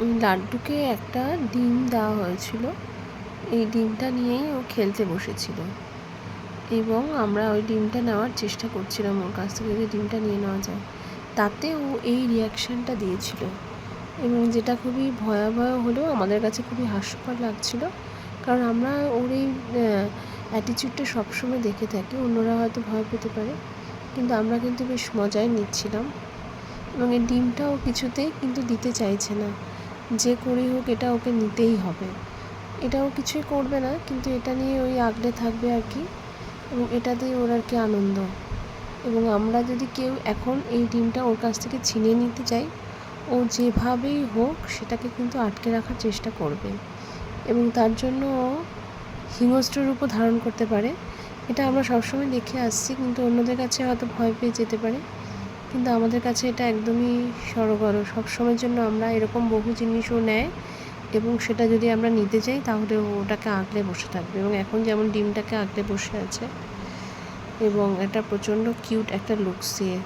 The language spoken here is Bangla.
ওই লাড্ডুকে একটা ডিম দেওয়া হয়েছিল। এই ডিমটা নিয়েই ও খেলতে বসেছিল এবং আমরা ওই ডিমটা নেওয়ার চেষ্টা করছিলাম ওর কাছ থেকে, যদি ডিমটা নিয়ে নেওয়া যায়। তাতে ও এই রিয়াকশানটা দিয়েছিল এবং যেটা খুবই ভয়াবহ হলেও আমাদের কাছে খুবই হাস্যকর লাগছিল। কারণ আমরা ওর এই অ্যাটিচিউডটা সবসময় দেখে থাকি। অন্যরা হয়তো ভয় পেতে পারে, কিন্তু আমরা কিন্তু বেশ মজাই নিচ্ছিলাম। এবং এই ডিমটাও কিছুতেই কিন্তু দিতে চাইছে না, যে করেই হোক এটা ওকে নিতেই হবে। এটাও কিছুই করবে না, কিন্তু এটা নিয়ে ওই আগলে থাকবে আর কি, এবং এটাতেই ওর আর কি আনন্দ। এবং আমরা যদি কেউ এখন এই ডিমটা ওর কাছ থেকে ছিনিয়ে নিতে চাই, ও যেভাবেই হোক সেটাকে কিন্তু আটকে রাখার চেষ্টা করবে এবং তার জন্য ও হিংস্র রূপও ধারণ করতে পারে। এটা আমরা সবসময় দেখে আসছি, কিন্তু অন্যদের কাছে হয়তো ভয় পেয়ে যেতে পারে, কিন্তু আমাদের কাছে এটা একদমই সড়গড়। সবসময়ের জন্য আমরা এরকম বহু জিনিসও নেয় এবং সেটা যদি আমরা নিতে চাই তাহলে ওটাকে আগলে বসে থাকবে। এবং এখন যেমন ডিমটাকে আগলে বসে আছে এবং এটা প্রচণ্ড কিউট একটা লুকস দিয়ে।